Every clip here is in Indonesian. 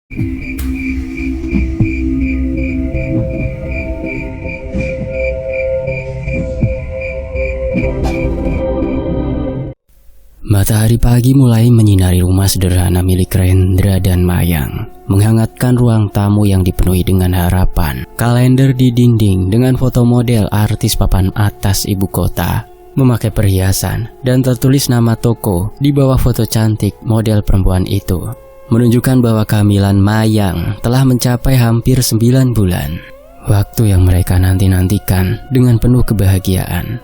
Matahari pagi mulai menyinari rumah sederhana milik Rendra dan Mayang, menghangatkan ruang tamu yang dipenuhi dengan harapan. Kalender di dinding dengan foto model artis papan atas ibu kota, memakai perhiasan dan tertulis nama toko di bawah foto cantik model perempuan itu, menunjukkan bahwa kehamilan Mayang telah mencapai hampir 9 bulan. Waktu yang mereka nanti-nantikan dengan penuh kebahagiaan.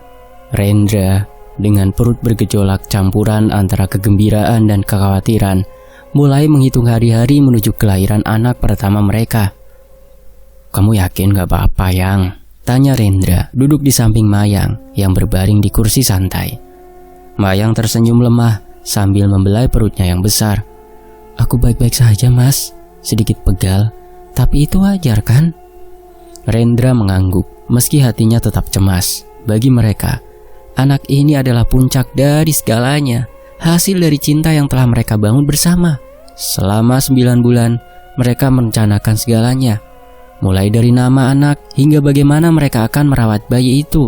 Rendra dengan perut bergejolak campuran antara kegembiraan dan kekhawatiran, mulai menghitung hari-hari menuju kelahiran anak pertama mereka. "Kamu yakin gak apa-apa, Yang?" tanya Rendra duduk di samping Mayang yang berbaring di kursi santai. Mayang tersenyum lemah sambil membelai perutnya yang besar. "Aku baik-baik saja, Mas. Sedikit pegal, tapi itu wajar kan?" Rendra mengangguk meski hatinya tetap cemas. Bagi mereka, anak ini adalah puncak dari segalanya, hasil dari cinta yang telah mereka bangun bersama. Selama 9 bulan, mereka merencanakan segalanya, mulai dari nama anak hingga bagaimana mereka akan merawat bayi itu.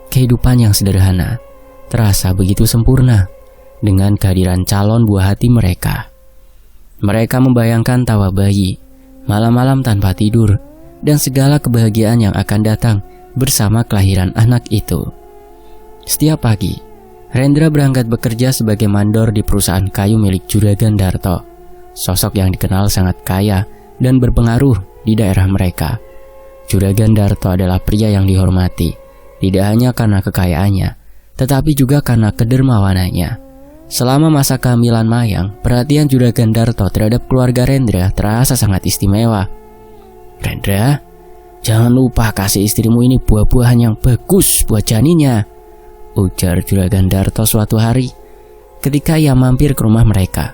Kehidupan yang sederhana terasa begitu sempurna dengan kehadiran calon buah hati mereka. Mereka membayangkan tawa bayi, malam-malam tanpa tidur, dan segala kebahagiaan yang akan datang bersama kelahiran anak itu. Setiap pagi, Rendra berangkat bekerja sebagai mandor di perusahaan kayu milik Juragan Darto, sosok yang dikenal sangat kaya dan berpengaruh di daerah mereka. Juragan Darto adalah pria yang dihormati, tidak hanya karena kekayaannya, tetapi juga karena kedermawanannya. Selama masa kehamilan Mayang, perhatian Juragan Darto terhadap keluarga Rendra terasa sangat istimewa. "Rendra, jangan lupa kasih istrimu ini buah-buahan yang bagus buat janinnya," ujar Juragan Darto suatu hari ketika ia mampir ke rumah mereka.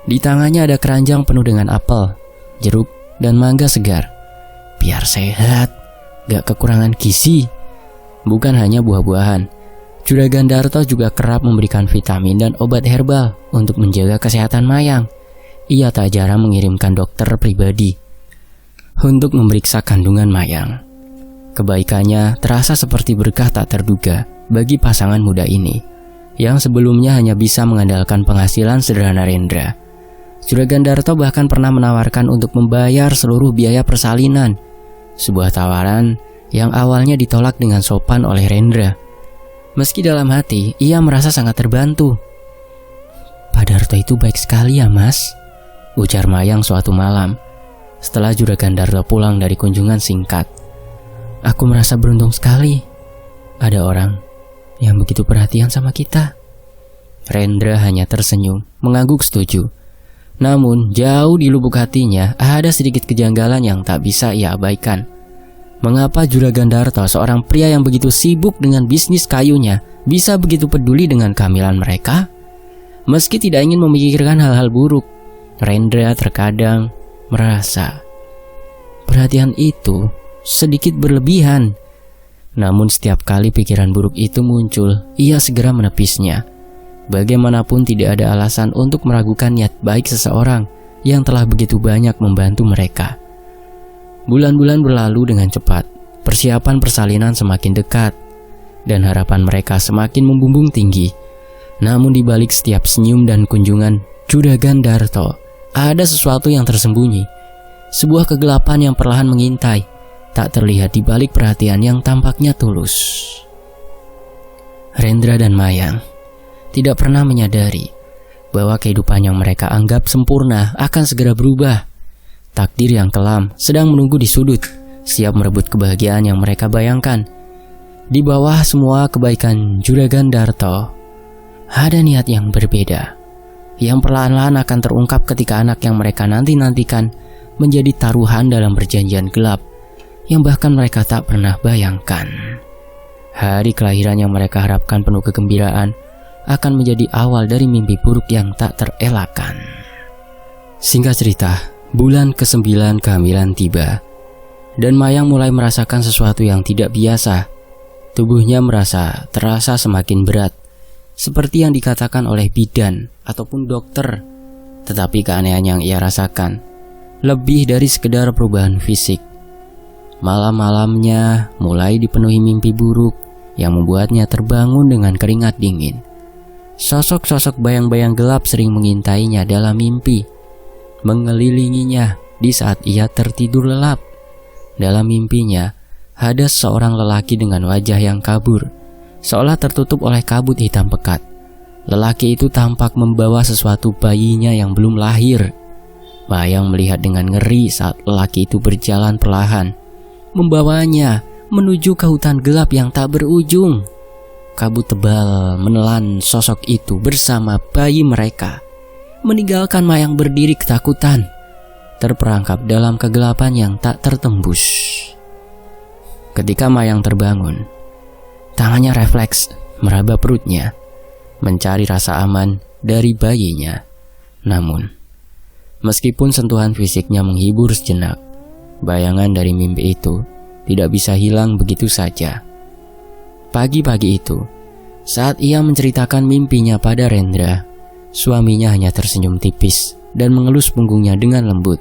Di tangannya ada keranjang penuh dengan apel, jeruk, dan mangga segar. "Biar sehat, gak kekurangan gizi." Bukan hanya buah-buahan, Juragan Darto juga kerap memberikan vitamin dan obat herbal untuk menjaga kesehatan Mayang. Ia tak jarang mengirimkan dokter pribadi untuk memeriksa kandungan Mayang. Kebaikannya terasa seperti berkah tak terduga bagi pasangan muda ini, yang sebelumnya hanya bisa mengandalkan penghasilan sederhana Rendra. Juragan Darto bahkan pernah menawarkan untuk membayar seluruh biaya persalinan, sebuah tawaran yang awalnya ditolak dengan sopan oleh Rendra. Meski dalam hati ia merasa sangat terbantu. "Pak Darto itu baik sekali ya, Mas," ujar Mayang suatu malam setelah Juragan Darto pulang dari kunjungan singkat. "Aku merasa beruntung sekali ada orang yang begitu perhatian sama kita." Rendra hanya tersenyum, mengangguk setuju. Namun, jauh di lubuk hatinya ada sedikit kejanggalan yang tak bisa ia abaikan. Mengapa Juragan Darto, seorang pria yang begitu sibuk dengan bisnis kayunya, bisa begitu peduli dengan kehamilan mereka? Meski tidak ingin memikirkan hal-hal buruk, Rendra terkadang merasa perhatian itu sedikit berlebihan. Namun setiap kali pikiran buruk itu muncul, ia segera menepisnya. Bagaimanapun tidak ada alasan untuk meragukan niat baik seseorang yang telah begitu banyak membantu mereka. Bulan-bulan berlalu dengan cepat, persiapan persalinan semakin dekat, dan harapan mereka semakin membumbung tinggi. Namun di balik setiap senyum dan kunjungan Juragan Darto, ada sesuatu yang tersembunyi. Sebuah kegelapan yang perlahan mengintai, tak terlihat di balik perhatian yang tampaknya tulus. Rendra dan Mayang tidak pernah menyadari bahwa kehidupan yang mereka anggap sempurna akan segera berubah. Takdir yang kelam sedang menunggu di sudut, siap merebut kebahagiaan yang mereka bayangkan. Di bawah semua kebaikan Juragan Darto, ada niat yang berbeda, yang perlahan-lahan akan terungkap ketika anak yang mereka nanti-nantikan menjadi taruhan dalam perjanjian gelap yang bahkan mereka tak pernah bayangkan. Hari kelahiran yang mereka harapkan penuh kegembiraan akan menjadi awal dari mimpi buruk yang tak terelakkan. Singkat cerita, bulan ke-9 kehamilan tiba, dan Mayang mulai merasakan sesuatu yang tidak biasa. Tubuhnya terasa semakin berat, seperti yang dikatakan oleh bidan ataupun dokter. Tetapi keanehan yang ia rasakan lebih dari sekedar perubahan fisik. Malam-malamnya mulai dipenuhi mimpi buruk yang membuatnya terbangun dengan keringat dingin. Sosok-sosok bayang-bayang gelap sering mengintainya dalam mimpi, mengelilinginya di saat ia tertidur lelap. Dalam mimpinya, ada seorang lelaki dengan wajah yang kabur, seolah tertutup oleh kabut hitam pekat. Lelaki itu tampak membawa sesuatu bayinya yang belum lahir. Mayang melihat dengan ngeri saat lelaki itu berjalan perlahan, membawanya menuju ke hutan gelap yang tak berujung. Kabut tebal menelan sosok itu bersama bayi mereka, meninggalkan Mayang berdiri ketakutan, terperangkap dalam kegelapan yang tak tertembus. Ketika Mayang terbangun, tangannya refleks meraba perutnya, mencari rasa aman dari bayinya. Namun, meskipun sentuhan fisiknya menghibur sejenak, bayangan dari mimpi itu tidak bisa hilang begitu saja. Pagi-pagi itu, saat ia menceritakan mimpinya pada Rendra, suaminya hanya tersenyum tipis dan mengelus punggungnya dengan lembut.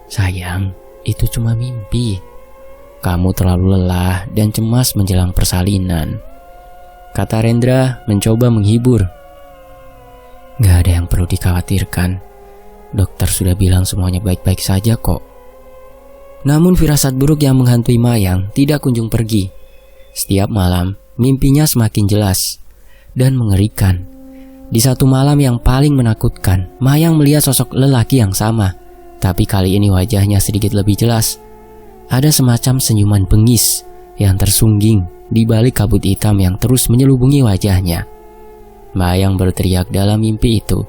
"Sayang, itu cuma mimpi. Kamu terlalu lelah dan cemas menjelang persalinan," kata Rendra mencoba menghibur. "Gak ada yang perlu dikhawatirkan. Dokter sudah bilang semuanya baik-baik saja kok." Namun firasat buruk yang menghantui Mayang tidak kunjung pergi. Setiap malam, mimpinya semakin jelas dan mengerikan. Di satu malam yang paling menakutkan, Mayang melihat sosok lelaki yang sama, tapi kali ini wajahnya sedikit lebih jelas. Ada semacam senyuman bengis yang tersungging di balik kabut hitam yang terus menyelubungi wajahnya. Mayang berteriak dalam mimpi itu,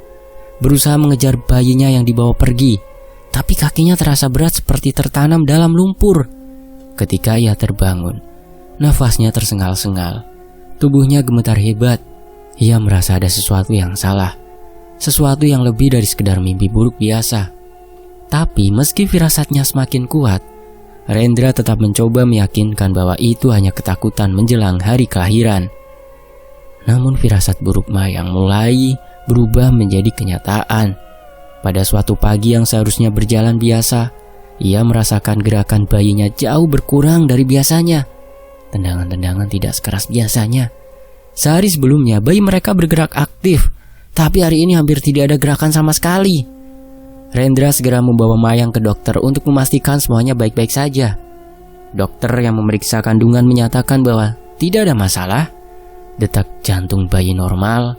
berusaha mengejar bayinya yang dibawa pergi, tapi kakinya terasa berat seperti tertanam dalam lumpur. Ketika ia terbangun, nafasnya tersengal-sengal, tubuhnya gemetar hebat. Ia merasa ada sesuatu yang salah, sesuatu yang lebih dari sekedar mimpi buruk biasa. Tapi meski firasatnya semakin kuat, Rendra tetap mencoba meyakinkan bahwa itu hanya ketakutan menjelang hari kelahiran. Namun firasat buruk Mayang mulai berubah menjadi kenyataan. Pada suatu pagi yang seharusnya berjalan biasa, ia merasakan gerakan bayinya jauh berkurang dari biasanya. Tendangan-tendangan tidak sekeras biasanya. Sehari sebelumnya bayi mereka bergerak aktif, tapi hari ini hampir tidak ada gerakan sama sekali. Rendra segera membawa Mayang ke dokter untuk memastikan semuanya baik-baik saja. Dokter yang memeriksa kandungan menyatakan bahwa tidak ada masalah, detak jantung bayi normal,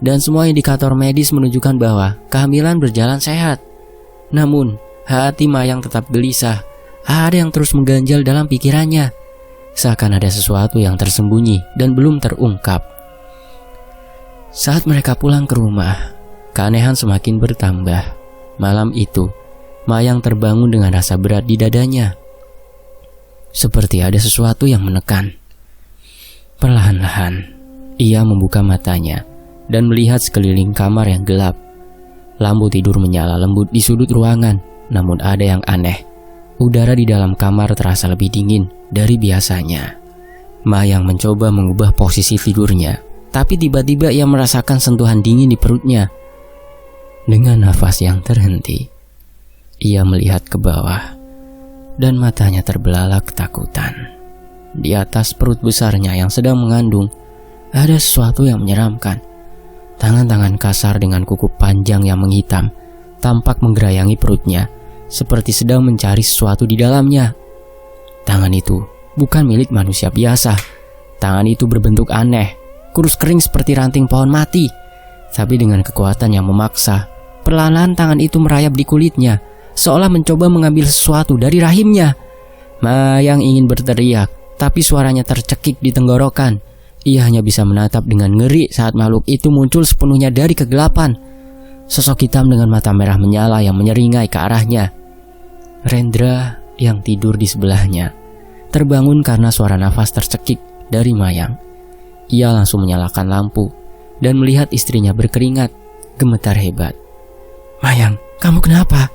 dan semua indikator medis menunjukkan bahwa kehamilan berjalan sehat. Namun, hati Mayang tetap gelisah. Ada yang terus mengganjal dalam pikirannya, seakan ada sesuatu yang tersembunyi dan belum terungkap. Saat mereka pulang ke rumah, keanehan semakin bertambah. Malam itu, Mayang terbangun dengan rasa berat di dadanya, seperti ada sesuatu yang menekan. Perlahan-lahan, ia membuka matanya dan melihat sekeliling kamar yang gelap. Lampu tidur menyala lembut di sudut ruangan, namun ada yang aneh. Udara di dalam kamar terasa lebih dingin dari biasanya. Mayang mencoba mengubah posisi tidurnya, tapi tiba-tiba ia merasakan sentuhan dingin di perutnya. Dengan nafas yang terhenti, ia melihat ke bawah dan matanya terbelalak ketakutan. Di atas perut besarnya yang sedang mengandung, ada sesuatu yang menyeramkan. Tangan-tangan kasar dengan kuku panjang yang menghitam tampak menggerayangi perutnya, seperti sedang mencari sesuatu di dalamnya. Tangan itu bukan milik manusia biasa. Tangan itu berbentuk aneh, kurus kering seperti ranting pohon mati. Tapi dengan kekuatan yang memaksa, perlahan tangan itu merayap di kulitnya, seolah mencoba mengambil sesuatu dari rahimnya. Mayang ingin berteriak, tapi suaranya tercekik di tenggorokan. Ia hanya bisa menatap dengan ngeri saat makhluk itu muncul sepenuhnya dari kegelapan. Sosok hitam dengan mata merah menyala yang menyeringai ke arahnya. Rendra yang tidur di sebelahnya terbangun karena suara nafas tercekik dari Mayang. Ia langsung menyalakan lampu dan melihat istrinya berkeringat, gemetar hebat. "Mayang, kamu kenapa?"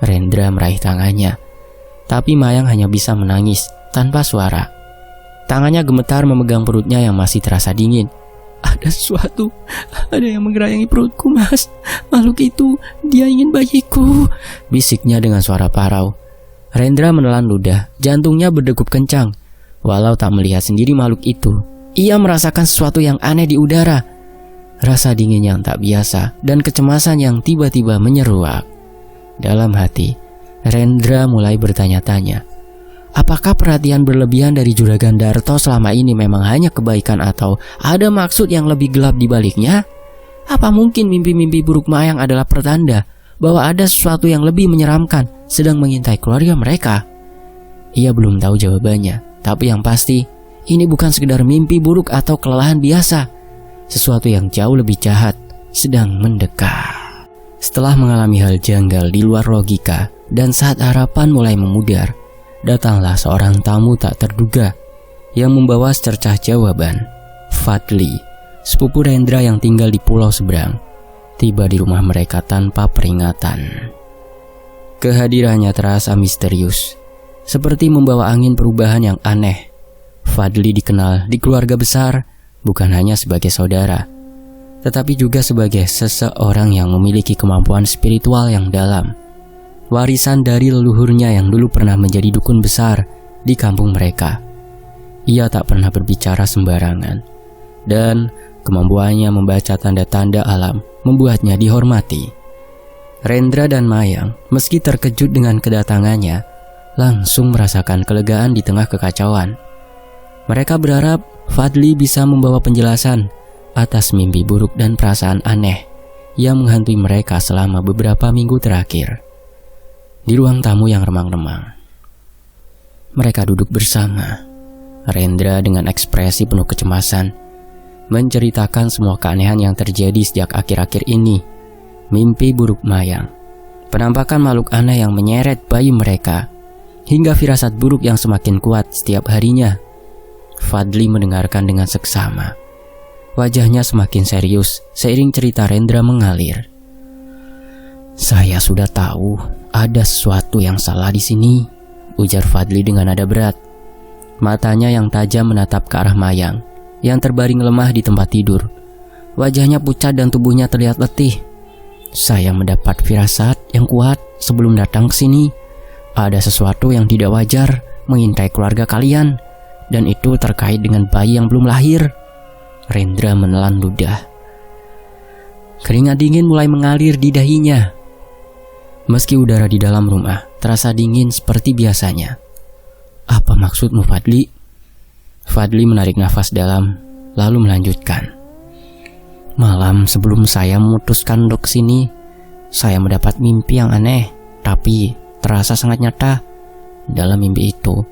Rendra meraih tangannya, tapi Mayang hanya bisa menangis tanpa suara. Tangannya gemetar memegang perutnya yang masih terasa dingin. Ada sesuatu, ada yang menggerayangi perutku, Mas. Makhluk itu, dia ingin bayiku, bisiknya dengan suara parau. Rendra menelan ludah, jantungnya berdegup kencang. Walau tak melihat sendiri makhluk itu, ia merasakan sesuatu yang aneh di udara. Rasa dingin yang tak biasa dan kecemasan yang tiba-tiba menyeruak. Dalam hati, Rendra mulai bertanya-tanya, apakah perhatian berlebihan dari Juragan Darto selama ini memang hanya kebaikan atau ada maksud yang lebih gelap di baliknya? Apa mungkin mimpi-mimpi buruk Mayang adalah pertanda bahwa ada sesuatu yang lebih menyeramkan sedang mengintai keluarga mereka? Ia belum tahu jawabannya, tapi yang pasti ini bukan sekedar mimpi buruk atau kelelahan biasa. Sesuatu yang jauh lebih jahat sedang mendekat. Setelah mengalami hal janggal di luar logika dan saat harapan mulai memudar, datanglah seorang tamu tak terduga yang membawa secercah jawaban. Fadli, sepupu Rendra yang tinggal di pulau seberang, tiba di rumah mereka tanpa peringatan. Kehadirannya terasa misterius, seperti membawa angin perubahan yang aneh. Fadli dikenal di keluarga besar bukan hanya sebagai saudara, tetapi juga sebagai seseorang yang memiliki kemampuan spiritual yang dalam. Warisan dari leluhurnya yang dulu pernah menjadi dukun besar di kampung mereka. Ia tak pernah berbicara sembarangan, dan kemampuannya membaca tanda-tanda alam membuatnya dihormati. Rendra dan Mayang, meski terkejut dengan kedatangannya, langsung merasakan kelegaan di tengah kekacauan. Mereka berharap Fadli bisa membawa penjelasan atas mimpi buruk dan perasaan aneh yang menghantui mereka selama beberapa minggu terakhir. Di ruang tamu yang remang-remang, mereka duduk bersama. Rendra dengan ekspresi penuh kecemasan menceritakan semua keanehan yang terjadi sejak akhir-akhir ini. Mimpi buruk Mayang, penampakan makhluk aneh yang menyeret bayi mereka, hingga firasat buruk yang semakin kuat setiap harinya. Fadli mendengarkan dengan seksama. Wajahnya semakin serius seiring cerita Rendra mengalir. Saya sudah tahu ada sesuatu yang salah di sini, ujar Fadli dengan nada berat. Matanya yang tajam menatap ke arah Mayang yang terbaring lemah di tempat tidur. Wajahnya pucat dan tubuhnya terlihat letih. Saya mendapat firasat yang kuat sebelum datang ke sini. Ada sesuatu yang tidak wajar mengintai keluarga kalian, dan itu terkait dengan bayi yang belum lahir. Rendra menelan ludah. Keringat dingin mulai mengalir di dahinya. Meski udara di dalam rumah terasa dingin seperti biasanya. Apa maksudmu, Fadli? Fadli menarik nafas dalam, lalu melanjutkan. Malam sebelum saya memutuskan untuk kesini, saya mendapat mimpi yang aneh, tapi terasa sangat nyata. Dalam mimpi itu,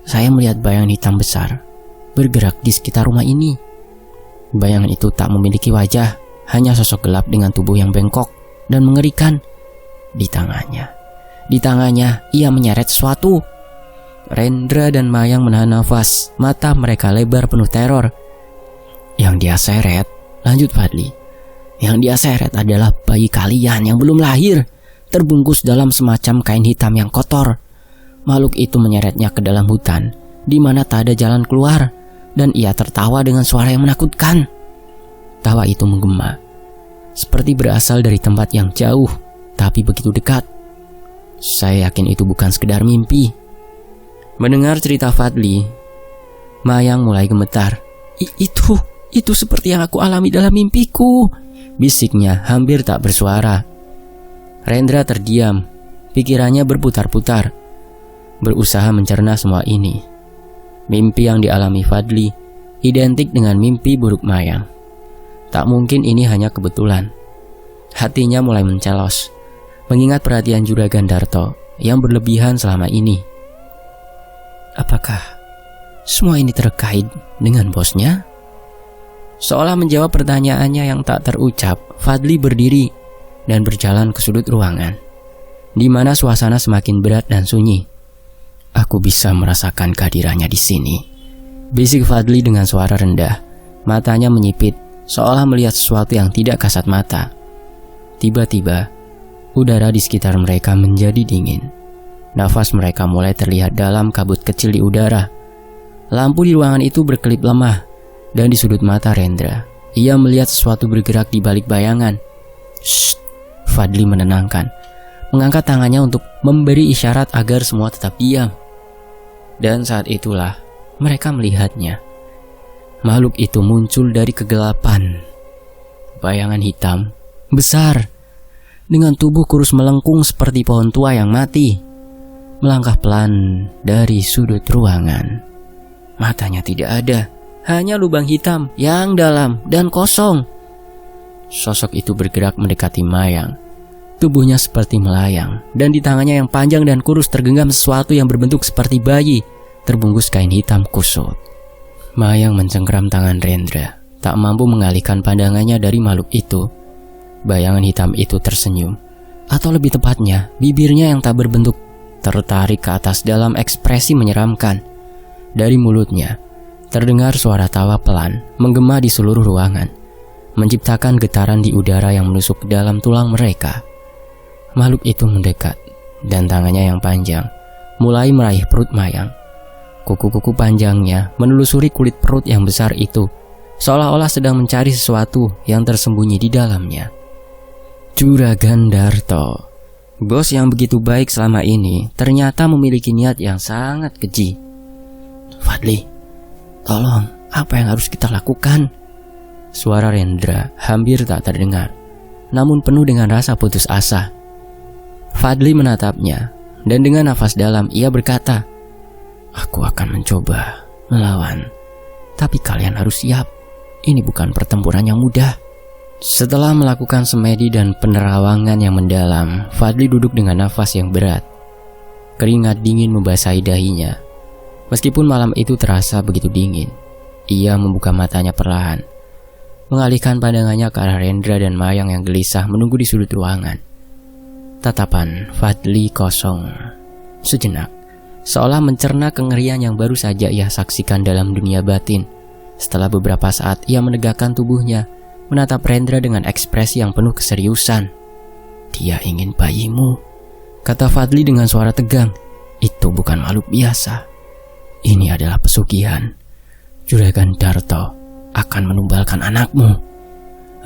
saya melihat bayangan hitam besar bergerak di sekitar rumah ini. Bayangan itu tak memiliki wajah, hanya sosok gelap dengan tubuh yang bengkok dan mengerikan. Di tangannya ia menyeret sesuatu. Rendra dan Mayang menahan nafas, mata mereka lebar penuh teror. Yang dia seret, lanjut Fadli, yang dia seret adalah bayi kalian yang belum lahir, terbungkus dalam semacam kain hitam yang kotor. Makhluk itu menyeretnya ke dalam hutan, di mana tak ada jalan keluar, dan ia tertawa dengan suara yang menakutkan. Tawa itu menggema, seperti berasal dari tempat yang jauh, tapi begitu dekat. Saya yakin itu bukan sekedar mimpi. Mendengar cerita Fadli, Mayang mulai gemetar. Itu seperti yang aku alami dalam mimpiku, bisiknya hampir tak bersuara. Rendra terdiam, pikirannya berputar-putar, berusaha mencerna semua ini. Mimpi yang dialami Fadli identik dengan mimpi buruk Mayang. Tak mungkin ini hanya kebetulan. Hatinya mulai mencelos, mengingat perhatian Juragan Darto yang berlebihan selama ini. Apakah semua ini terkait dengan bosnya? Seolah menjawab pertanyaannya yang tak terucap, Fadli berdiri dan berjalan ke sudut ruangan, di mana suasana semakin berat dan sunyi. Aku bisa merasakan kehadirannya di sini, bisik Fadli dengan suara rendah. Matanya menyipit, seolah melihat sesuatu yang tidak kasat mata. Tiba-tiba, udara di sekitar mereka menjadi dingin. Nafas mereka mulai terlihat dalam kabut kecil di udara. Lampu di ruangan itu berkelip lemah, dan di sudut mata Rendra, ia melihat sesuatu bergerak di balik bayangan. "Shh," Fadli menenangkan, mengangkat tangannya untuk memberi isyarat agar semua tetap diam. Dan saat itulah mereka melihatnya. Makhluk itu muncul dari kegelapan. Bayangan hitam, besar, dengan tubuh kurus melengkung seperti pohon tua yang mati, melangkah pelan dari sudut ruangan. Matanya tidak ada, hanya lubang hitam yang dalam dan kosong. Sosok itu bergerak mendekati Mayang. Tubuhnya seperti melayang, dan di tangannya yang panjang dan kurus tergenggam sesuatu yang berbentuk seperti bayi, terbungkus kain hitam kusut. Mayang mencengkeram tangan Rendra, tak mampu mengalihkan pandangannya dari makhluk itu. Bayangan hitam itu tersenyum, atau lebih tepatnya, bibirnya yang tak berbentuk tertarik ke atas dalam ekspresi menyeramkan. Dari mulutnya terdengar suara tawa pelan menggema di seluruh ruangan, menciptakan getaran di udara yang menusuk ke dalam tulang mereka. Makhluk itu mendekat, dan tangannya yang panjang mulai meraih perut Mayang. Kuku-kuku panjangnya menelusuri kulit perut yang besar itu, seolah-olah sedang mencari sesuatu yang tersembunyi di dalamnya. Juragan Darto, bos yang begitu baik selama ini, ternyata memiliki niat yang sangat keji. "Fadli, tolong, apa yang harus kita lakukan?" Suara Rendra hampir tak terdengar, namun penuh dengan rasa putus asa. Fadli menatapnya, dan dengan nafas dalam ia berkata, "Aku akan mencoba melawan, tapi kalian harus siap. Ini bukan pertempuran yang mudah." Setelah melakukan semedi dan penerawangan yang mendalam, Fadli duduk dengan nafas yang berat. Keringat dingin membasahi dahinya. Meskipun malam itu terasa begitu dingin, ia membuka matanya perlahan, mengalihkan pandangannya ke arah Rendra dan Mayang yang gelisah menunggu di sudut ruangan. Tatapan Fadli kosong. Sejenak, seolah mencerna kengerian yang baru saja ia saksikan dalam dunia batin. Setelah beberapa saat ia menegakkan tubuhnya, menatap Rendra dengan ekspresi yang penuh keseriusan. "Dia ingin bayimu," kata Fadli dengan suara tegang. "Itu bukan makhluk biasa. Ini adalah pesugihan. Juragan Darto akan menumbalkan anakmu."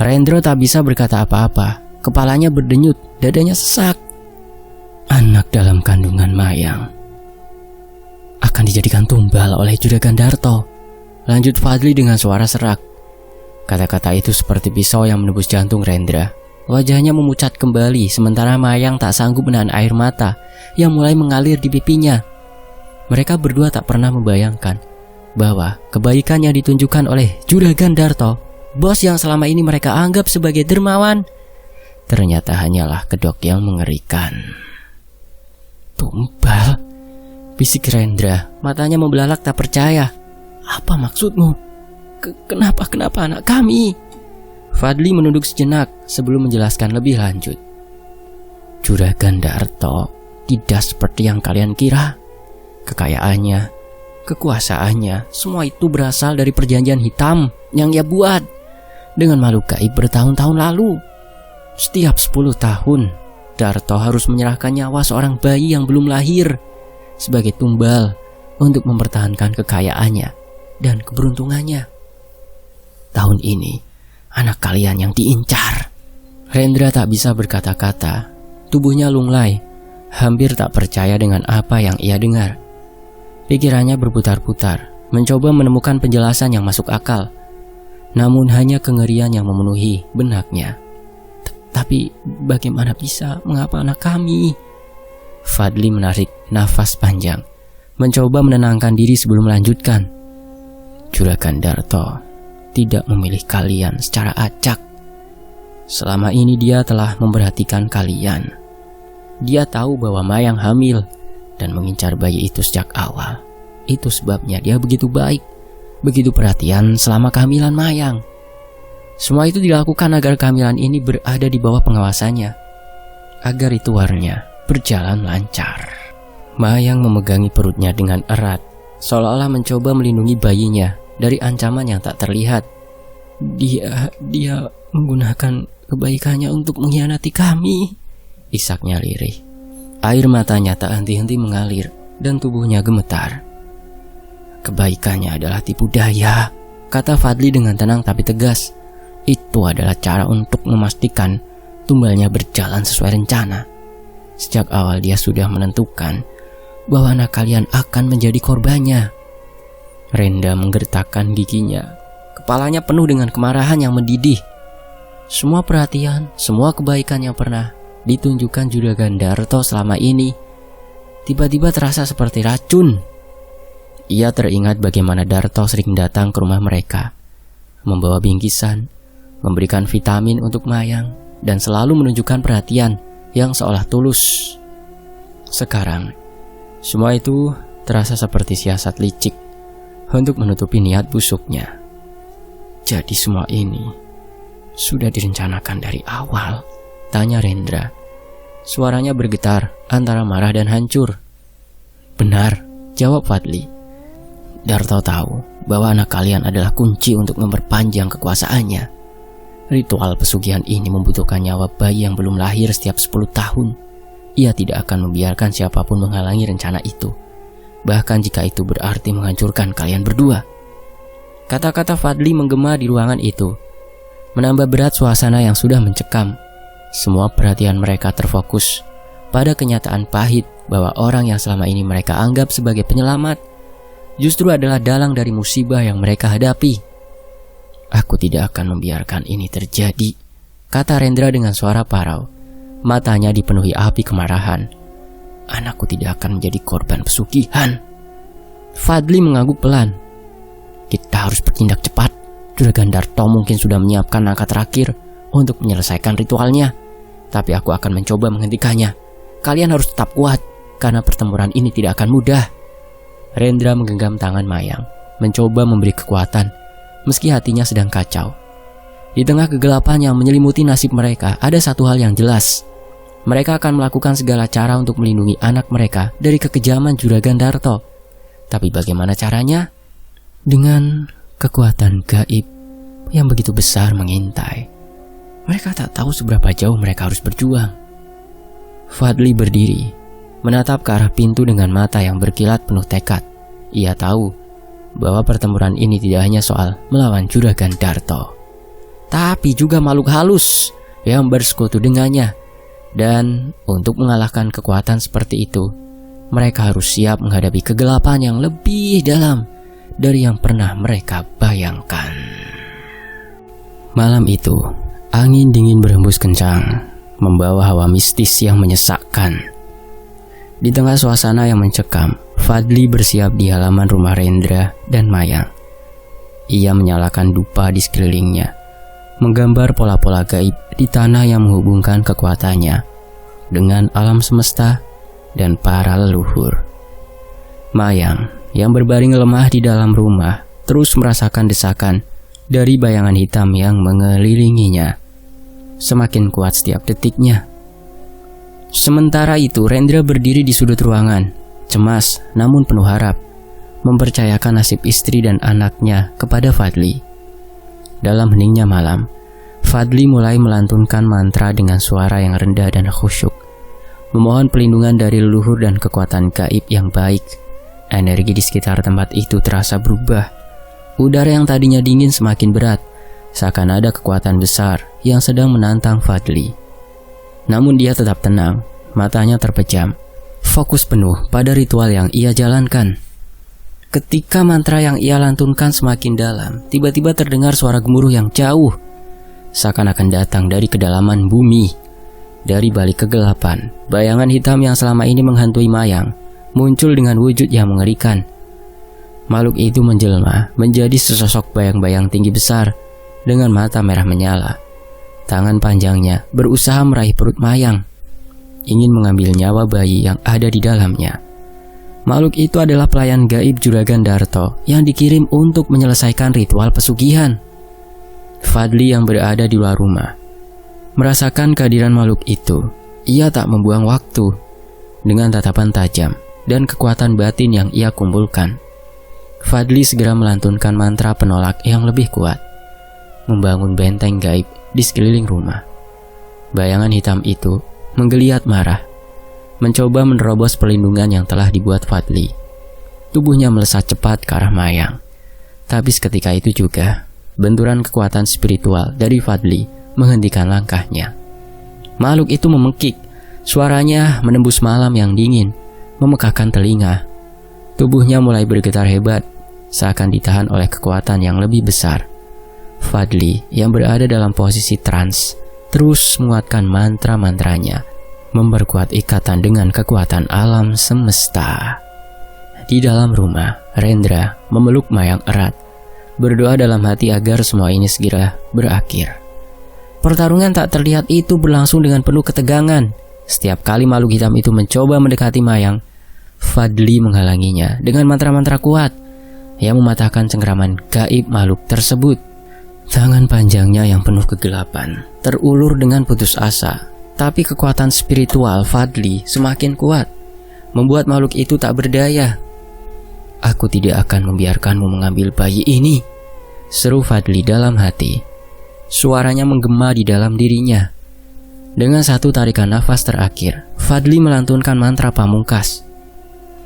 Rendra tak bisa berkata apa-apa. Kepalanya berdenyut, dadanya sesak. "Anak dalam kandungan Mayang akan dijadikan tumbal oleh Juragan Darto," lanjut Fadli dengan suara serak. Kata-kata itu seperti pisau yang menembus jantung Rendra. Wajahnya memucat kembali, sementara Mayang tak sanggup menahan air mata yang mulai mengalir di pipinya. Mereka berdua tak pernah membayangkan bahwa kebaikan yang ditunjukkan oleh Juragan Darto, bos yang selama ini mereka anggap sebagai dermawan, ternyata hanyalah kedok yang mengerikan. "Tumbal?" bisik Rendra, matanya membelalak tak percaya. "Apa maksudmu? Kenapa anak kami?" Fadli menunduk sejenak sebelum menjelaskan lebih lanjut. "Juragan Darto tidak seperti yang kalian kira. Kekayaannya, kekuasaannya, semua itu berasal dari perjanjian hitam yang ia buat dengan makhluk gaib bertahun-tahun lalu. Setiap 10 tahun, Darto harus menyerahkan nyawa seorang bayi yang belum lahir sebagai tumbal untuk mempertahankan kekayaannya dan keberuntungannya. Tahun ini, anak kalian yang diincar." Rendra tak bisa berkata-kata. Tubuhnya lunglai, hampir tak percaya dengan apa yang ia dengar. Pikirannya berputar-putar, mencoba menemukan penjelasan yang masuk akal. Namun hanya kengerian yang memenuhi benaknya. "Tapi bagaimana bisa? Mengapa anak kami?" Fadli menarik nafas panjang, mencoba menenangkan diri sebelum melanjutkan. "Juragan Darto tidak memilih kalian secara acak. Selama ini dia telah memperhatikan kalian. Dia tahu bahwa Mayang hamil dan mengincar bayi itu sejak awal. Itu sebabnya dia begitu baik, begitu perhatian selama kehamilan Mayang. Semua itu dilakukan agar kehamilan ini berada di bawah pengawasannya, agar ritualnya berjalan lancar." Mayang memegangi perutnya dengan erat, seolah-olah mencoba melindungi bayinya dari ancaman yang tak terlihat. Dia menggunakan kebaikannya untuk mengkhianati kami," isaknya lirih. Air matanya tak henti-henti mengalir dan tubuhnya gemetar. "Kebaikannya adalah tipu daya," kata Fadli dengan tenang tapi tegas. Itu adalah cara untuk memastikan tumbalnya berjalan sesuai rencana. Sejak awal dia sudah menentukan bahwa anak kalian akan menjadi korbannya. Renda menggertakkan giginya. Kepalanya penuh dengan kemarahan yang mendidih. Semua perhatian, semua kebaikan yang pernah ditunjukkan Juragan Darto selama ini tiba-tiba terasa seperti racun. Ia teringat bagaimana Darto sering datang ke rumah mereka, membawa bingkisan, memberikan vitamin untuk Mayang, dan selalu menunjukkan perhatian yang seolah tulus. Sekarang, semua itu terasa seperti siasat licik untuk menutupi niat busuknya. Jadi semua ini sudah direncanakan dari awal? Tanya Rendra. Suaranya bergetar antara marah dan hancur. Benar, jawab Fadli. Darto tahu bahwa anak kalian adalah kunci untuk memperpanjang kekuasaannya. Ritual pesugihan ini membutuhkan nyawa bayi yang belum lahir setiap 10 tahun. Ia tidak akan membiarkan siapapun menghalangi rencana itu, bahkan jika itu berarti menghancurkan kalian berdua. Kata-kata Fadli menggema di ruangan itu, menambah berat suasana yang sudah mencekam. Semua perhatian mereka terfokus pada kenyataan pahit bahwa orang yang selama ini mereka anggap sebagai penyelamat justru adalah dalang dari musibah yang mereka hadapi. Aku tidak akan membiarkan ini terjadi, kata Rendra dengan suara parau. Matanya dipenuhi api kemarahan. Anakku tidak akan menjadi korban pesugihan. Fadli mengangguk pelan. Kita harus bertindak cepat. Juragan Darto mungkin sudah menyiapkan langkah terakhir untuk menyelesaikan ritualnya, tapi aku akan mencoba menghentikannya. Kalian harus tetap kuat, karena pertempuran ini tidak akan mudah. Rendra menggenggam tangan Mayang, mencoba memberi kekuatan, meski hatinya sedang kacau. Di tengah kegelapan yang menyelimuti nasib mereka, ada satu hal yang jelas. Mereka akan melakukan segala cara untuk melindungi anak mereka dari kekejaman Juragan Darto. Tapi bagaimana caranya? Dengan kekuatan gaib yang begitu besar mengintai. Mereka tak tahu seberapa jauh mereka harus berjuang. Fadli berdiri, menatap ke arah pintu dengan mata yang berkilat penuh tekad. Ia tahu bahwa pertempuran ini tidak hanya soal melawan Juragan Darto, tapi juga makhluk halus yang bersekutu dengannya. Dan untuk mengalahkan kekuatan seperti itu, mereka harus siap menghadapi kegelapan yang lebih dalam dari yang pernah mereka bayangkan. Malam itu, angin dingin berhembus kencang, membawa hawa mistis yang menyesakkan. Di tengah suasana yang mencekam, Fadli bersiap di halaman rumah Rendra dan Mayang. Ia menyalakan dupa di sekelilingnya, menggambar pola-pola gaib di tanah yang menghubungkan kekuatannya dengan alam semesta dan para leluhur. Mayang yang berbaring lemah di dalam rumah terus merasakan desakan dari bayangan hitam yang mengelilinginya, semakin kuat setiap detiknya. Sementara itu Rendra berdiri di sudut ruangan, cemas namun penuh harap, mempercayakan nasib istri dan anaknya kepada Fadli. Dalam heningnya malam, Fadli mulai melantunkan mantra dengan suara yang rendah dan khusyuk, memohon perlindungan dari leluhur dan kekuatan gaib yang baik. Energi di sekitar tempat itu terasa berubah. Udara yang tadinya dingin semakin berat, seakan ada kekuatan besar yang sedang menantang Fadli. Namun dia tetap tenang, matanya terpejam, fokus penuh pada ritual yang ia jalankan. Ketika mantra yang ia lantunkan semakin dalam, tiba-tiba terdengar suara gemuruh yang jauh, seakan-akan datang dari kedalaman bumi. Dari balik kegelapan, bayangan hitam yang selama ini menghantui Mayang muncul dengan wujud yang mengerikan. Makhluk itu menjelma menjadi sesosok bayang-bayang tinggi besar dengan mata merah menyala. Tangan panjangnya berusaha meraih perut Mayang, ingin mengambil nyawa bayi yang ada di dalamnya. Makhluk itu adalah pelayan gaib Juragan Darto yang dikirim untuk menyelesaikan ritual pesugihan. Fadli yang berada di luar rumah merasakan kehadiran makhluk itu. Ia tak membuang waktu. Dengan tatapan tajam dan kekuatan batin yang ia kumpulkan, Fadli segera melantunkan mantra penolak yang lebih kuat, membangun benteng gaib di sekeliling rumah. Bayangan hitam itu menggeliat marah, mencoba menerobos perlindungan yang telah dibuat Fadli. Tubuhnya melesat cepat ke arah Mayang. Tapi seketika itu juga, benturan kekuatan spiritual dari Fadli menghentikan langkahnya. Makhluk itu memekik, suaranya menembus malam yang dingin, memekakkan telinga. Tubuhnya mulai bergetar hebat, seakan ditahan oleh kekuatan yang lebih besar. Fadli yang berada dalam posisi trans terus menguatkan mantra-mantranya, memperkuat ikatan dengan kekuatan alam semesta. Di dalam rumah, Rendra memeluk Mayang erat, berdoa dalam hati agar semua ini segera berakhir. Pertarungan tak terlihat itu berlangsung dengan penuh ketegangan. Setiap kali makhluk hitam itu mencoba mendekati Mayang, Fadli menghalanginya dengan mantra-mantra kuat yang mematahkan cengkraman gaib makhluk tersebut. Tangan panjangnya yang penuh kegelapan terulur dengan putus asa, tapi kekuatan spiritual Fadli semakin kuat, membuat makhluk itu tak berdaya. "Aku tidak akan membiarkanmu mengambil bayi ini," seru Fadli dalam hati. Suaranya menggema di dalam dirinya. Dengan satu tarikan nafas terakhir, Fadli melantunkan mantra pamungkas.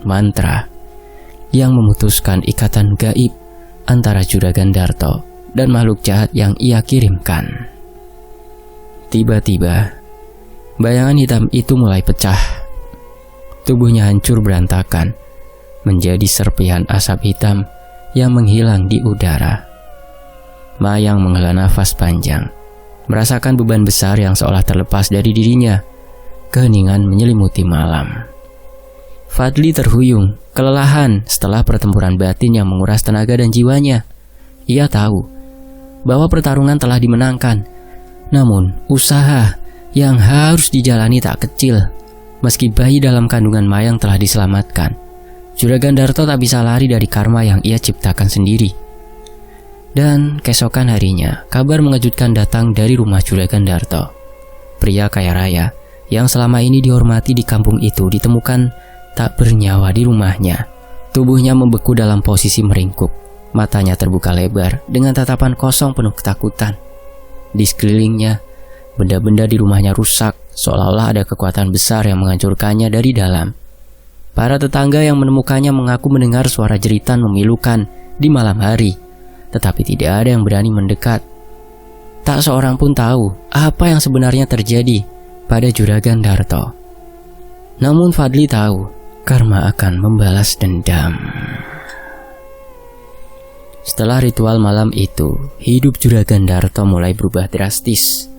Mantra yang memutuskan ikatan gaib antara Juragan Darto dan makhluk jahat yang ia kirimkan. Tiba-tiba, bayangan hitam itu mulai pecah. Tubuhnya hancur berantakan, menjadi serpihan asap hitam yang menghilang di udara. Mayang menghela nafas panjang, merasakan beban besar yang seolah terlepas dari dirinya. Keheningan menyelimuti malam. Fadli terhuyung, kelelahan setelah pertempuran batin yang menguras tenaga dan jiwanya. Ia tahu bahwa pertarungan telah dimenangkan, namun usaha yang harus dijalani tak kecil. Meski bayi dalam kandungan Mayang telah diselamatkan, Juragan Darto tak bisa lari dari karma yang ia ciptakan sendiri. Dan keesokan harinya, kabar mengejutkan datang dari rumah Juragan Darto. Pria kaya raya yang selama ini dihormati di kampung itu ditemukan tak bernyawa di rumahnya. Tubuhnya membeku dalam posisi meringkuk, matanya terbuka lebar dengan tatapan kosong penuh ketakutan. Di sekelilingnya, benda-benda di rumahnya rusak, seolah-olah ada kekuatan besar yang menghancurkannya dari dalam. Para tetangga yang menemukannya mengaku mendengar suara jeritan memilukan di malam hari, tetapi tidak ada yang berani mendekat. Tak seorang pun tahu apa yang sebenarnya terjadi pada Juragan Darto. Namun Fadli tahu karma akan membalas dendam. Setelah ritual malam itu, hidup Juragan Darto mulai berubah drastis.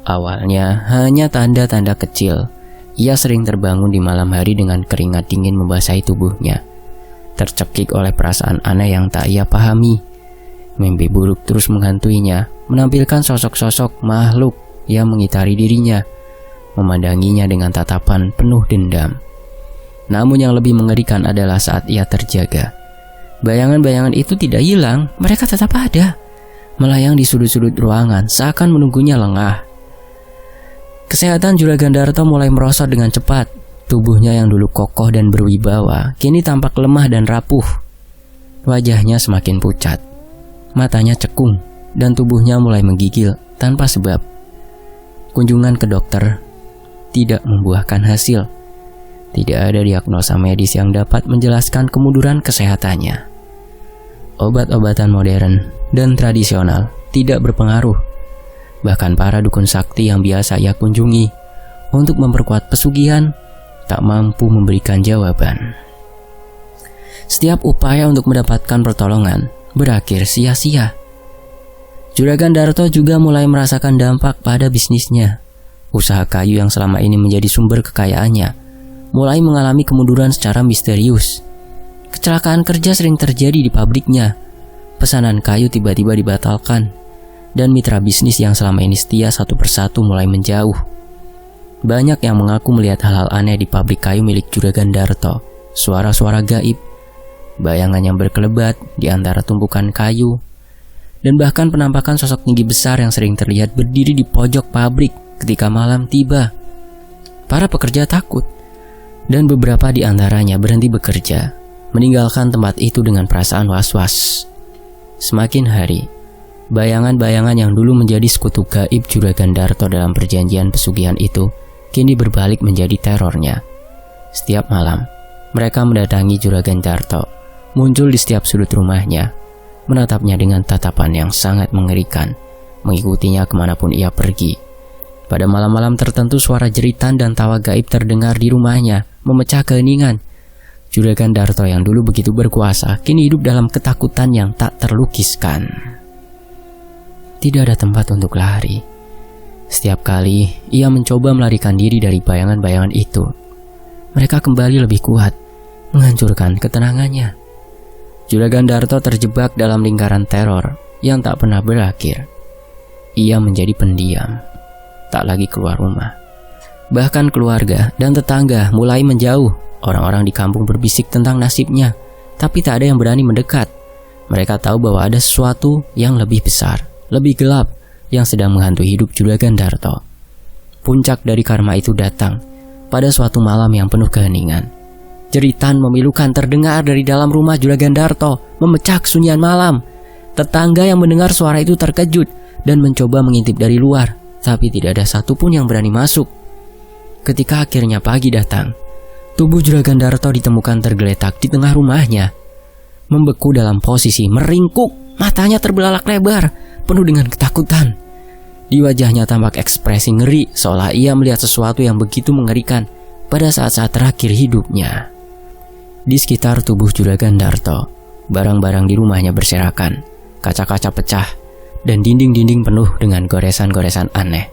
Awalnya hanya tanda-tanda kecil. Ia sering terbangun di malam hari dengan keringat dingin membasahi tubuhnya, tercekik oleh perasaan aneh yang tak ia pahami. Mimpi buruk terus menghantuinya, menampilkan sosok-sosok makhluk yang mengitari dirinya, memandanginya dengan tatapan penuh dendam. Namun yang lebih mengerikan adalah saat ia terjaga. Bayangan-bayangan itu tidak hilang, mereka tetap ada, melayang di sudut-sudut ruangan seakan menunggunya lengah. Kesehatan Juragan Darto mulai merosot dengan cepat. Tubuhnya yang dulu kokoh dan berwibawa kini tampak lemah dan rapuh. Wajahnya semakin pucat, matanya cekung, dan tubuhnya mulai menggigil tanpa sebab. Kunjungan ke dokter tidak membuahkan hasil. Tidak ada diagnosa medis yang dapat menjelaskan kemunduran kesehatannya. Obat-obatan modern dan tradisional tidak berpengaruh. Bahkan para dukun sakti yang biasa ia kunjungi untuk memperkuat pesugihan tak mampu memberikan jawaban. Setiap upaya untuk mendapatkan pertolongan berakhir sia-sia. Juragan Darto juga mulai merasakan dampak pada bisnisnya. Usaha kayu yang selama ini menjadi sumber kekayaannya mulai mengalami kemunduran secara misterius. Kecelakaan kerja sering terjadi di pabriknya. Pesanan kayu tiba-tiba dibatalkan, dan mitra bisnis yang selama ini setia satu persatu mulai menjauh. Banyak yang mengaku melihat hal-hal aneh di pabrik kayu milik Juragan Darto. Suara-suara gaib, bayangan yang berkelebat di antara tumpukan kayu, dan bahkan penampakan sosok tinggi besar yang sering terlihat berdiri di pojok pabrik ketika malam tiba. Para pekerja takut, dan beberapa di antaranya berhenti bekerja, meninggalkan tempat itu dengan perasaan was-was. Semakin hari, bayangan-bayangan yang dulu menjadi sekutu gaib Juragan Darto dalam perjanjian pesugihan itu kini berbalik menjadi terornya. Setiap malam, mereka mendatangi Juragan Darto, muncul di setiap sudut rumahnya, menatapnya dengan tatapan yang sangat mengerikan, mengikutinya kemanapun ia pergi. Pada malam-malam tertentu suara jeritan dan tawa gaib terdengar di rumahnya, memecah keheningan. Juragan Darto yang dulu begitu berkuasa, kini hidup dalam ketakutan yang tak terlukiskan. Tidak ada tempat untuk lari. Setiap kali ia mencoba melarikan diri dari bayangan-bayangan itu, mereka kembali lebih kuat, menghancurkan ketenangannya. Juragan Darto terjebak dalam lingkaran teror yang tak pernah berakhir. Ia menjadi pendiam, tak lagi keluar rumah. Bahkan keluarga dan tetangga mulai menjauh. Orang-orang di kampung berbisik tentang nasibnya, tapi tak ada yang berani mendekat. Mereka tahu bahwa ada sesuatu yang lebih besar, lebih gelap, yang sedang menghantui hidup Juragan Darto. Puncak dari karma itu datang pada suatu malam yang penuh keheningan. Jeritan memilukan terdengar dari dalam rumah Juragan Darto, memecah kesunyian malam. Tetangga yang mendengar suara itu terkejut dan mencoba mengintip dari luar, tapi tidak ada satupun yang berani masuk. Ketika akhirnya pagi datang, tubuh Juragan Darto ditemukan tergeletak di tengah rumahnya, membeku dalam posisi meringkuk, matanya terbelalak lebar, penuh dengan ketakutan. Di wajahnya tampak ekspresi ngeri, seolah ia melihat sesuatu yang begitu mengerikan pada saat-saat terakhir hidupnya. Di sekitar tubuh Juragan Darto, barang-barang di rumahnya berserakan, kaca-kaca pecah, dan dinding-dinding penuh dengan goresan-goresan aneh.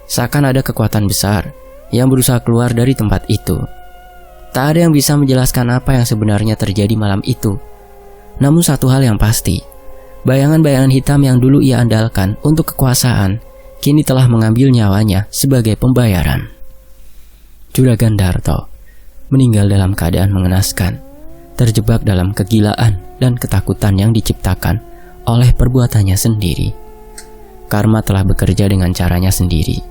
Seakan ada kekuatan besar yang berusaha keluar dari tempat itu. Tak ada yang bisa menjelaskan apa yang sebenarnya terjadi malam itu. Namun satu hal yang pasti, bayangan-bayangan hitam yang dulu ia andalkan untuk kekuasaan, kini telah mengambil nyawanya sebagai pembayaran. Juragan Darto meninggal dalam keadaan mengenaskan, terjebak dalam kegilaan dan ketakutan yang diciptakan oleh perbuatannya sendiri. Karma telah bekerja dengan caranya sendiri.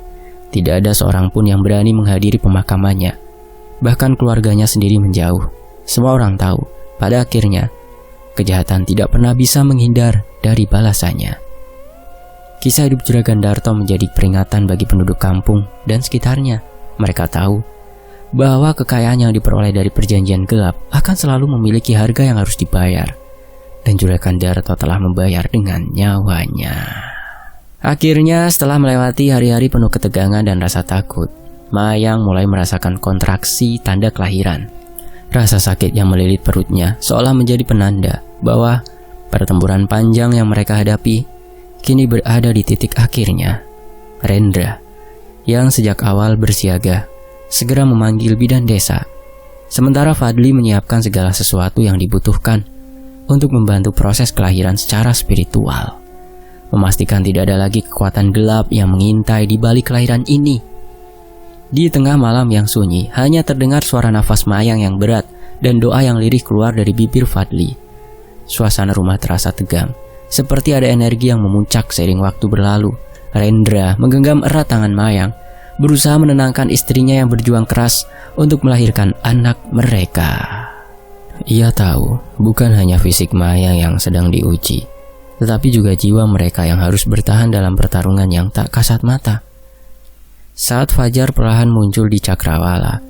Tidak ada seorang pun yang berani menghadiri pemakamannya. Bahkan keluarganya sendiri menjauh. Semua orang tahu, pada akhirnya, kejahatan tidak pernah bisa menghindar dari balasannya. Kisah hidup Juragan Darto menjadi peringatan bagi penduduk kampung dan sekitarnya. Mereka tahu bahwa kekayaan yang diperoleh dari perjanjian gelap akan selalu memiliki harga yang harus dibayar. Dan Juragan Darto telah membayar dengan nyawanya. Akhirnya setelah melewati hari-hari penuh ketegangan dan rasa takut, Mayang mulai merasakan kontraksi tanda kelahiran. Rasa sakit yang melilit perutnya seolah menjadi penanda bahwa pertempuran panjang yang mereka hadapi kini berada di titik akhirnya. Rendra, yang sejak awal bersiaga, segera memanggil bidan desa. Sementara Fadli menyiapkan segala sesuatu yang dibutuhkan untuk membantu proses kelahiran secara spiritual. Memastikan tidak ada lagi kekuatan gelap yang mengintai di balik kelahiran ini. Di tengah malam yang sunyi, hanya terdengar suara nafas Mayang yang berat dan doa yang lirih keluar dari bibir Fadli. Suasana rumah terasa tegang, seperti ada energi yang memuncak seiring waktu berlalu. Rendra menggenggam erat tangan Mayang, berusaha menenangkan istrinya yang berjuang keras untuk melahirkan anak mereka. Ia tahu, bukan hanya fisik Mayang yang sedang diuji, tetapi juga jiwa mereka yang harus bertahan dalam pertarungan yang tak kasat mata. Saat fajar perlahan muncul di cakrawala,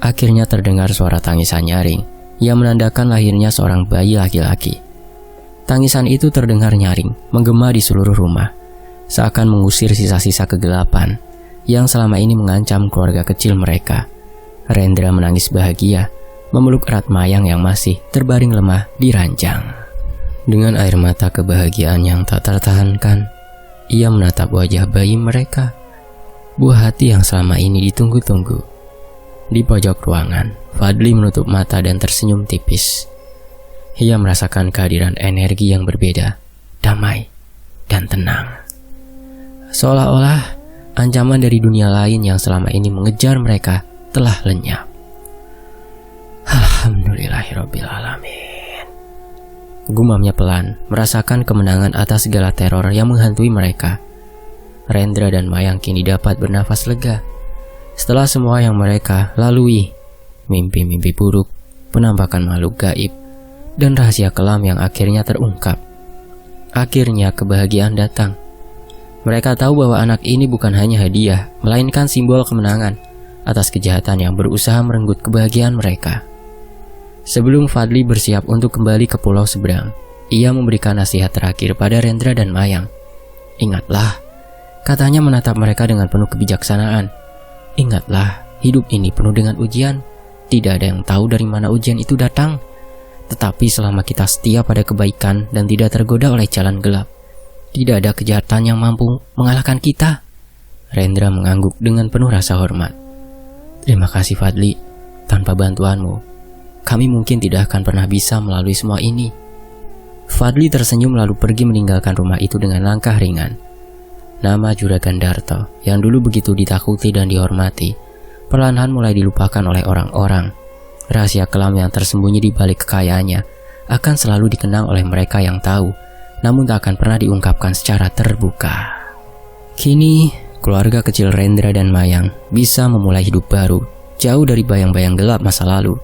akhirnya terdengar suara tangisan nyaring yang menandakan lahirnya seorang bayi laki-laki. Tangisan itu terdengar nyaring, menggema di seluruh rumah, seakan mengusir sisa-sisa kegelapan yang selama ini mengancam keluarga kecil mereka. Rendra menangis bahagia, memeluk erat Mayang yang masih terbaring lemah di ranjang. Dengan air mata kebahagiaan yang tak tertahankan, ia menatap wajah bayi mereka. Buah hati yang selama ini ditunggu-tunggu. Di pojok ruangan, Fadli menutup mata dan tersenyum tipis. Ia merasakan kehadiran energi yang berbeda, damai, dan tenang. Seolah-olah ancaman dari dunia lain yang selama ini mengejar mereka telah lenyap. Alhamdulillahirrabbilalamin. Gumamnya pelan, merasakan kemenangan atas segala teror yang menghantui mereka. Rendra dan Mayang kini dapat bernafas lega. Setelah semua yang mereka lalui, mimpi-mimpi buruk, penampakan makhluk gaib, dan rahasia kelam yang akhirnya terungkap. Akhirnya kebahagiaan datang. Mereka tahu bahwa anak ini bukan hanya hadiah, melainkan simbol kemenangan atas kejahatan yang berusaha merenggut kebahagiaan mereka. Sebelum Fadli bersiap untuk kembali ke pulau seberang, ia memberikan nasihat terakhir pada Rendra dan Mayang. Ingatlah, katanya menatap mereka dengan penuh kebijaksanaan. Ingatlah, hidup ini penuh dengan ujian. Tidak ada yang tahu dari mana ujian itu datang. Tetapi selama kita setia pada kebaikan dan tidak tergoda oleh jalan gelap, tidak ada kejahatan yang mampu mengalahkan kita. Rendra mengangguk dengan penuh rasa hormat. Terima kasih Fadli, tanpa bantuanmu, kami mungkin tidak akan pernah bisa melalui semua ini. Fadli tersenyum lalu pergi meninggalkan rumah itu dengan langkah ringan. Nama Juragan Darto yang dulu begitu ditakuti dan dihormati, perlahan mulai dilupakan oleh orang-orang. Rahasia kelam yang tersembunyi di balik kekayaannya akan selalu dikenang oleh mereka yang tahu, namun tak akan pernah diungkapkan secara terbuka. Kini, keluarga kecil Rendra dan Mayang bisa memulai hidup baru, jauh dari bayang-bayang gelap masa lalu.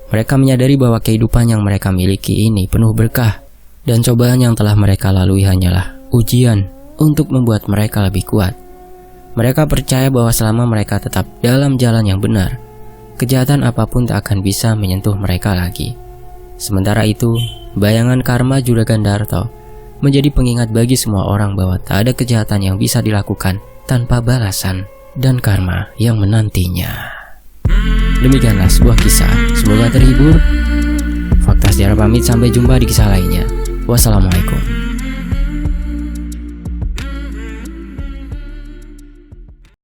Mereka menyadari bahwa kehidupan yang mereka miliki ini penuh berkah, dan cobaan yang telah mereka lalui hanyalah ujian untuk membuat mereka lebih kuat. Mereka percaya bahwa selama mereka tetap dalam jalan yang benar, kejahatan apapun tak akan bisa menyentuh mereka lagi. Sementara itu, bayangan karma Juragan Darto menjadi pengingat bagi semua orang bahwa tak ada kejahatan yang bisa dilakukan tanpa balasan dan karma yang menantinya. Demikianlah sebuah kisah, semoga terhibur. Fakta Sejarah pamit, sampai jumpa di kisah lainnya. Wassalamualaikum.